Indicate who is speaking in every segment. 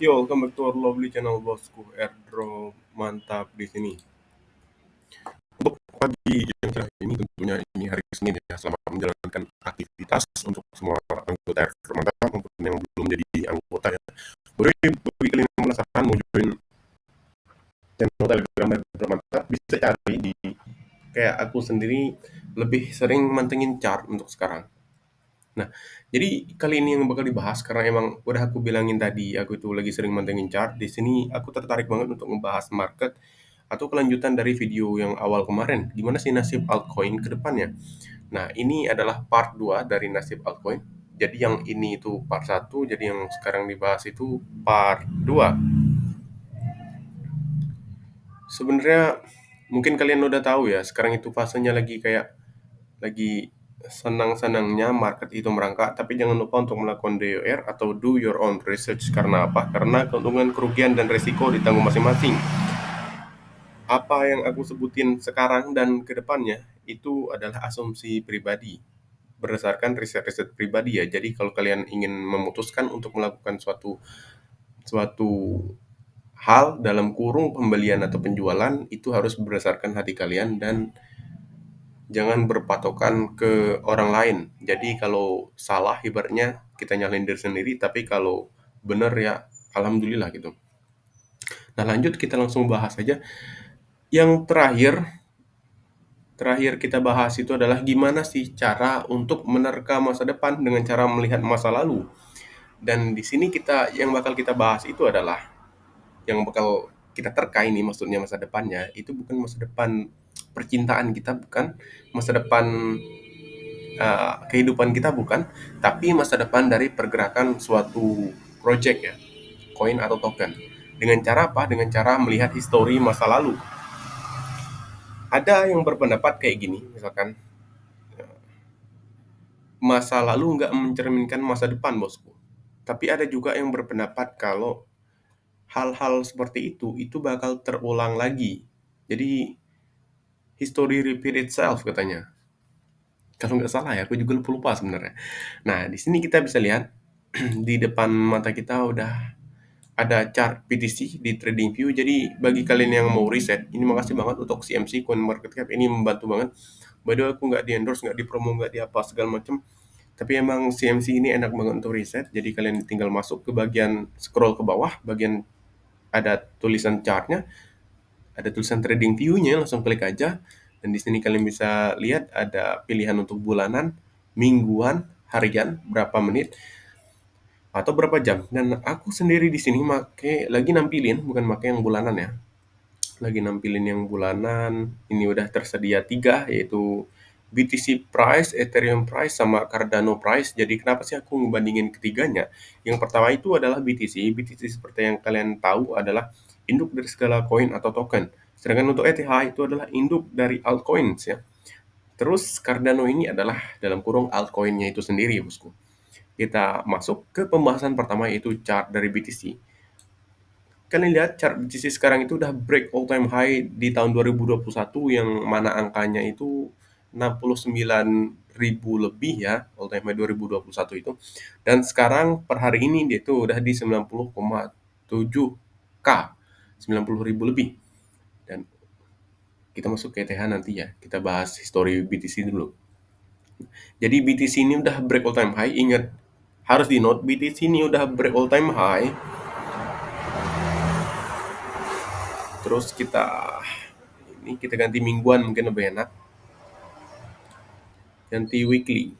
Speaker 1: Yo, welcome back to our lovely channel bosku. Airdrop mantap di sini. Untuk pagi yang cerah ini tentunya ini hari Senin ya. Selamat menjalankan aktivitas untuk semua anggota Airdrop mantap maupun yang belum jadi anggota ya. Boleh bagi kalian yang penasaran mau join channel Telegram Airdrop mantap bisa cari di kayak aku sendiri lebih sering mantengin chart untuk sekarang. Nah, jadi kali ini yang bakal dibahas karena emang udah aku bilangin tadi, aku itu lagi sering mantengin chart. Di sini aku tertarik banget untuk membahas market atau kelanjutan dari video yang awal kemarin. Gimana sih nasib altcoin ke depannya? Nah, ini adalah part 2 dari nasib altcoin. Jadi yang ini itu part satu, jadi yang sekarang dibahas itu part 2. Sebenarnya mungkin kalian udah tahu ya, sekarang itu fasenya lagi senang-senangnya market itu merangkak, tapi jangan lupa untuk melakukan DOR atau do your own research. Karena apa? Karena keuntungan, kerugian, dan resiko ditanggung masing-masing. Apa yang aku sebutin sekarang dan kedepannya itu adalah asumsi pribadi berdasarkan riset-riset pribadi ya. Jadi kalau kalian ingin memutuskan untuk melakukan suatu suatu hal dalam kurung pembelian atau penjualan itu harus berdasarkan hati kalian dan jangan berpatokan ke orang lain. Jadi kalau salah ibaratnya kita nyalain diri sendiri, tapi kalau bener ya alhamdulillah gitu. Nah lanjut kita langsung bahas aja. Yang terakhir kita bahas itu adalah gimana sih cara untuk menerka masa depan dengan cara melihat masa lalu. Dan di sini yang bakal kita bahas itu adalah yang bakal kita terka ini maksudnya masa depannya itu bukan masa depan percintaan kita, bukan masa depan kehidupan kita, bukan, tapi masa depan dari pergerakan suatu project ya, koin atau token. Dengan cara apa? Dengan cara melihat histori masa lalu. Ada yang berpendapat kayak gini, misalkan masa lalu nggak mencerminkan masa depan bosku. Tapi ada juga yang berpendapat kalau hal-hal seperti itu bakal terulang lagi. Jadi history repeat itself katanya. Kalau nggak salah ya, aku juga lupa-lupa sebenarnya. Nah, di sini kita bisa lihat di depan mata kita udah ada chart BTC di TradingView. Jadi bagi kalian yang mau riset, ini makasih banget untuk CMC Coin Market Cap, ini membantu banget. By the way, aku nggak di endorse, nggak di promo, nggak di apa segala macam. Tapi emang CMC ini enak banget untuk riset. Jadi kalian tinggal masuk ke bagian scroll ke bawah, bagian ada tulisan chartnya, ada tulisan trading view-nya, langsung klik aja. Dan di sini kalian bisa lihat ada pilihan untuk bulanan, mingguan, harian, berapa menit, atau berapa jam. Dan aku sendiri di sini lagi nampilin, bukan make yang bulanan ya. Lagi nampilin yang bulanan. Ini udah tersedia tiga, yaitu BTC Price, Ethereum Price, sama Cardano Price. Jadi kenapa sih aku ngebandingin ketiganya? Yang pertama itu adalah BTC. BTC seperti yang kalian tahu adalah induk dari segala koin atau token. Sedangkan untuk ETH itu adalah induk dari altcoins ya. Terus Cardano ini adalah dalam kurung altcoinnya itu sendiri bosku. Kita masuk ke pembahasan pertama, yaitu chart dari BTC. Kalian lihat chart BTC sekarang itu udah break all time high di tahun 2021 yang mana angkanya itu 69.000 lebih ya, all time high 2021 itu. Dan sekarang per hari ini dia itu udah di 90,7K, 90.000 lebih. Dan kita masuk ke ETH nanti ya, kita bahas histori BTC dulu. Jadi BTC ini udah break all time high, ingat harus di note BTC ini udah break all time high. Terus kita ganti mingguan mungkin lebih enak. Ganti weekly.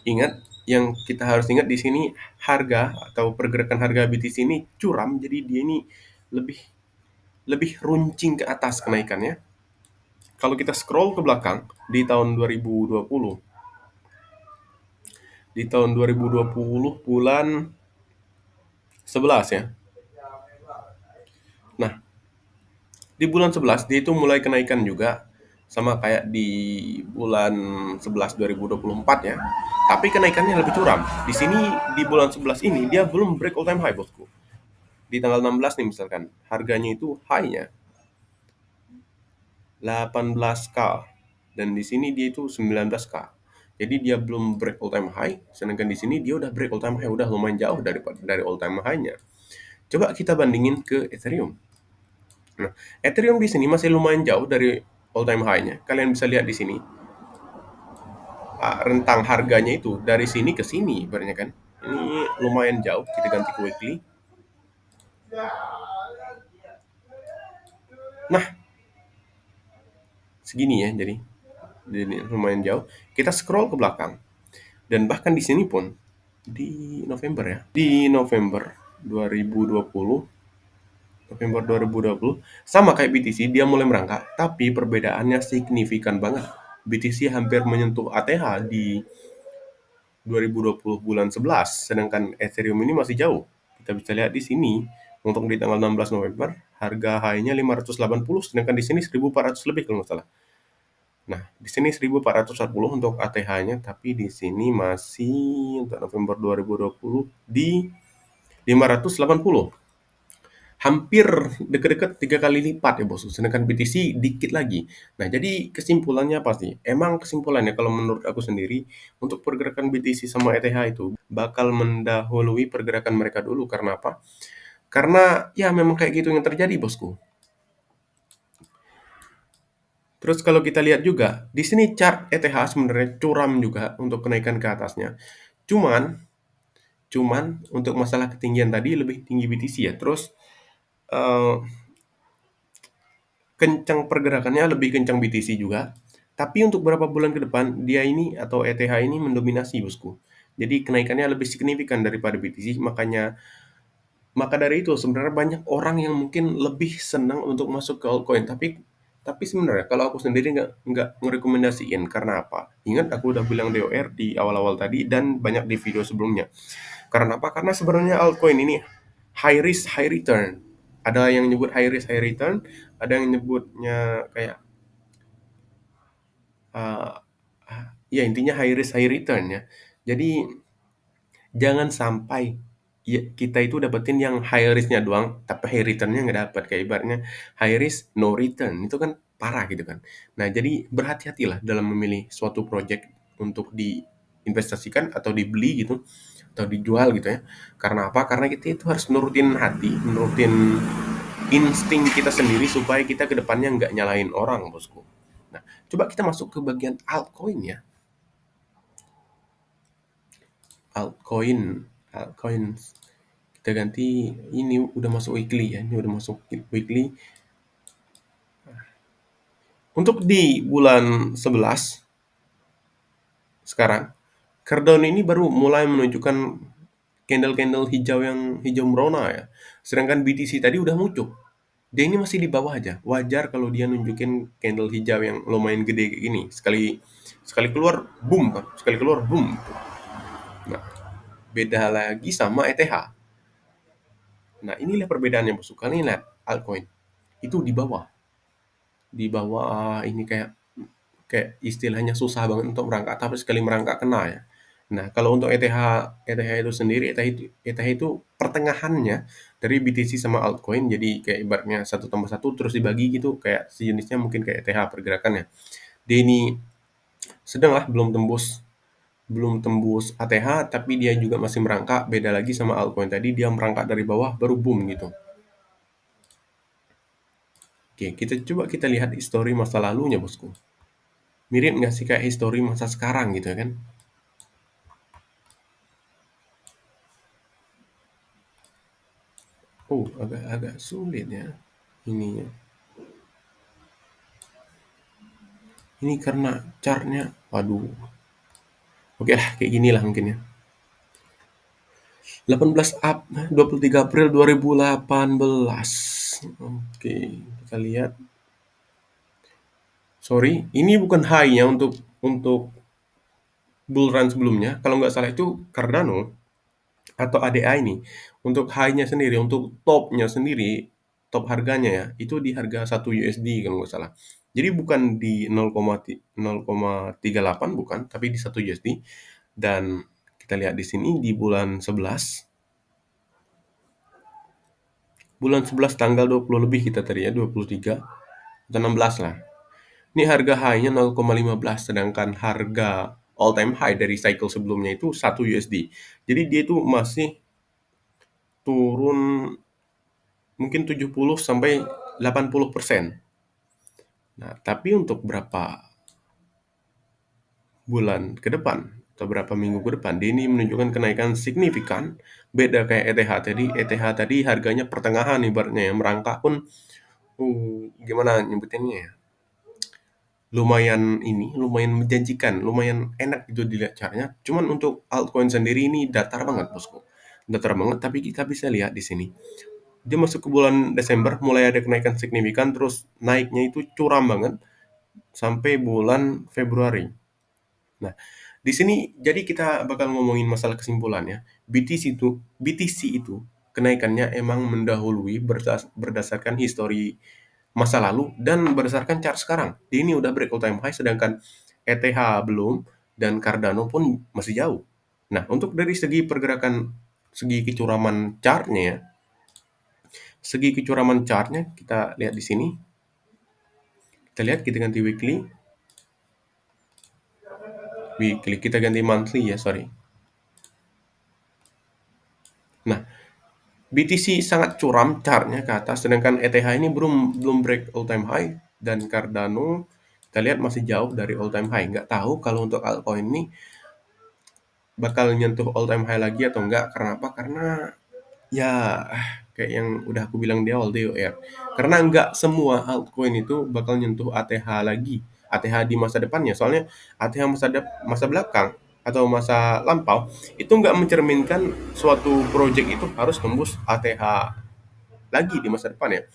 Speaker 1: Ingat, yang kita harus ingat di sini harga atau pergerakan harga BTC ini curam, jadi dia ini lebih lebih runcing ke atas kenaikannya. Kalau kita scroll ke belakang di tahun 2020, di tahun 2020 bulan 11 ya. Nah, di bulan 11 dia itu mulai kenaikan juga sama kayak di bulan 11 2024 ya. Tapi kenaikannya lebih curam. Di sini di bulan 11 ini dia belum break all time high bosku. Di tanggal 16 nih misalkan, harganya itu high-nya 18K dan di sini dia itu 19K. Jadi dia belum break all time high, sedangkan di sini dia udah break all time high, udah lumayan jauh dari all time high-nya. Coba kita bandingin ke Ethereum. Nah, Ethereum di sini masih lumayan jauh dari all time high-nya. Kalian bisa lihat di sini, rentang harganya itu dari sini ke sini ibaratnya kan. Ini lumayan jauh, kita ganti ke weekly. Nah, segini ya, jadi lumayan jauh. Kita scroll ke belakang dan bahkan di sini pun di November ya. Di November 2020, November 2020 sama kayak BTC, dia mulai merangkak, tapi perbedaannya signifikan banget. BTC hampir menyentuh ATH di 2020 bulan 11, sedangkan Ethereum ini masih jauh. Kita bisa lihat di sini untuk di tanggal 16 November harga high-nya 580, sedangkan di sini 1400 lebih kalau nggak salah. Nah, di sini 1440 untuk ATH-nya, tapi di sini masih untuk November 2020 di 580. Hampir deket-deket 3 kali lipat ya bos, sedangkan BTC dikit lagi. Nah, jadi kesimpulannya apa sih? Emang kesimpulannya kalau menurut aku sendiri, untuk pergerakan BTC sama ETH itu bakal mendahului pergerakan mereka dulu. Karena apa? Karena ya memang kayak gitu yang terjadi bosku. Terus kalau kita lihat juga, di sini chart ETH sebenarnya curam juga untuk kenaikan ke atasnya. Cuman, cuman untuk masalah ketinggian tadi lebih tinggi BTC ya. Terus eh, kencang pergerakannya lebih kencang BTC juga. Tapi untuk beberapa bulan ke depan, dia ini atau ETH ini mendominasi bosku. Jadi kenaikannya lebih signifikan daripada BTC, maka dari itu sebenarnya banyak orang yang mungkin lebih senang untuk masuk ke altcoin. Tapi sebenarnya kalau aku sendiri nggak merekomendasiin. Karena apa? Ingat aku udah bilang DOR di awal-awal tadi dan banyak di video sebelumnya. Karena apa? Karena sebenarnya altcoin ini high risk high return. Ada yang nyebut high risk high return, ada yang nyebutnya kayak uh, ya intinya high risk high return ya. Jadi jangan sampai ya, kita itu dapetin yang high risk-nya doang, tapi high return-nya nggak dapat. Kayak ibaratnya high risk no return, itu kan parah gitu kan. Nah, jadi berhati-hatilah dalam memilih suatu project untuk diinvestasikan atau dibeli gitu, atau dijual gitu ya. Karena apa? Karena kita itu harus nurutin hati, nurutin insting kita sendiri supaya kita ke depannya nggak nyalahin orang, bosku. Nah, coba kita masuk ke bagian altcoin ya. Altcoin, altcoins. Kita ganti, ini udah masuk weekly ya, ini udah masuk weekly. Untuk di bulan 11 sekarang, Cardano ini baru mulai menunjukkan candle-candle hijau yang hijau merona ya. Sedangkan BTC tadi udah muncul. Dia ini masih di bawah aja. Wajar kalau dia nunjukin candle hijau yang lumayan gede kayak gini. Sekali sekali keluar boom kan, sekali keluar boom. Nah, beda lagi sama ETH. Nah, inilah perbedaannya bosku. Kalian lihat altcoin itu di bawah ini kayak kayak istilahnya susah banget untuk merangkak, tapi sekali merangkak kena ya. Nah, kalau untuk ETH itu sendiri, ETH itu pertengahannya dari BTC sama altcoin, jadi kayak ibaratnya satu tambah satu terus dibagi gitu, kayak sejenisnya mungkin kayak ETH pergerakannya. Dia ini sedang lah, belum tembus ATH, tapi dia juga masih merangkak. Beda lagi sama altcoin tadi, dia merangkak dari bawah baru boom gitu. Oke, kita lihat histori masa lalunya bosku. Mirip nggak sih kayak histori masa sekarang gitu ya kan? Oh, agak-agak sulit ya ininya. Ini karena chartnya, waduh. Oke lah, kayak gini lah mungkin ya. 23 April 2018. Oke, kita lihat. Sorry, ini bukan high-nya untuk bull run sebelumnya. Kalau nggak salah itu Cardano atau ADA ini. Untuk high-nya sendiri, untuk top-nya sendiri, top harganya ya, itu di harga 1 USD kalau nggak salah. Jadi bukan di 0,38 bukan, tapi di 1 USD. Dan kita lihat di sini di bulan 11 tanggal 20 lebih kita tadi ya, 23 atau 16 lah. Ini harga high-nya 0,15, sedangkan harga all time high dari cycle sebelumnya itu 1 USD. Jadi dia itu masih turun mungkin 70 sampai 80%. Nah, tapi untuk berapa bulan ke depan atau berapa minggu ke depan, dia ini menunjukkan kenaikan signifikan. Beda kayak ETH tadi. ETH tadi harganya pertengahan ibaratnya ya, merangkak pun gimana nyebutinnya ya? Lumayan menjanjikan, lumayan enak gitu dilihat caranya. Cuman untuk altcoin sendiri ini datar banget, Bosku. Datar banget, tapi kita bisa lihat di sini. Dia masuk ke bulan Desember mulai ada kenaikan signifikan, terus naiknya itu curam banget sampai bulan Februari. Nah, di sini jadi kita bakal ngomongin masalah kesimpulannya. BTC itu kenaikannya emang mendahului berdasarkan histori masa lalu dan berdasarkan chart sekarang. Dia ini udah break all time high sedangkan ETH belum dan Cardano pun masih jauh. Nah, untuk dari segi pergerakan segi kecuraman chartnya ya, segi kecuraman chartnya kita lihat di sini. Kita lihat kita ganti weekly kita ganti monthly ya, sorry. Nah, BTC sangat curam chartnya ke atas, sedangkan ETH ini belum belum break all time high dan Cardano kita lihat masih jauh dari all time high. Nggak tahu kalau untuk altcoin ini bakal nyentuh all time high lagi atau enggak. Karena apa? Karena ya kayak yang udah aku bilang di awal DOR. Karena nggak semua altcoin itu bakal nyentuh ATH lagi. ATH di masa depannya. Soalnya ATH masa belakang atau masa lampau itu nggak mencerminkan suatu project itu harus tembus ATH lagi di masa depan ya.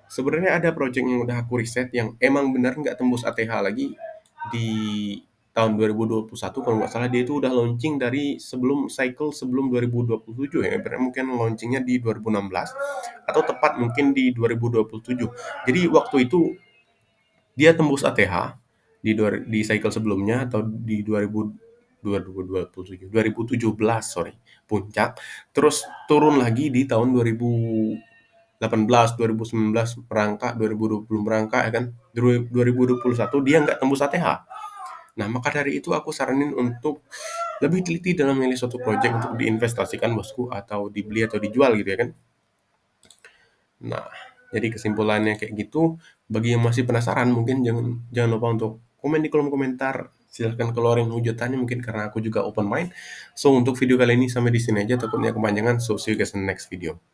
Speaker 1: Sebenarnya ada project yang udah aku riset yang emang benar nggak tembus ATH lagi di tahun 2021 kalau nggak salah. Dia itu udah launching dari sebelum 2027 ya. Berarti mungkin launchingnya di 2016 atau tepat mungkin di 2027. Jadi waktu itu dia tembus ATH di cycle sebelumnya atau di 2017 sorry puncak, terus turun lagi di tahun 2018, 2019 merangkak, 2020 merangkak ya kan. 2021 dia nggak tembus ATH. Nah, maka dari itu aku saranin untuk lebih teliti dalam memilih suatu project untuk diinvestasikan, Bosku, atau dibeli atau dijual gitu ya kan. Nah, jadi kesimpulannya kayak gitu. Bagi yang masih penasaran mungkin jangan jangan lupa untuk komen di kolom komentar. Silahkan keluarin hujatannya mungkin karena aku juga open mind. So, untuk video kali ini sampai di sini aja, takutnya kepanjangan. So, see you guys in the next video.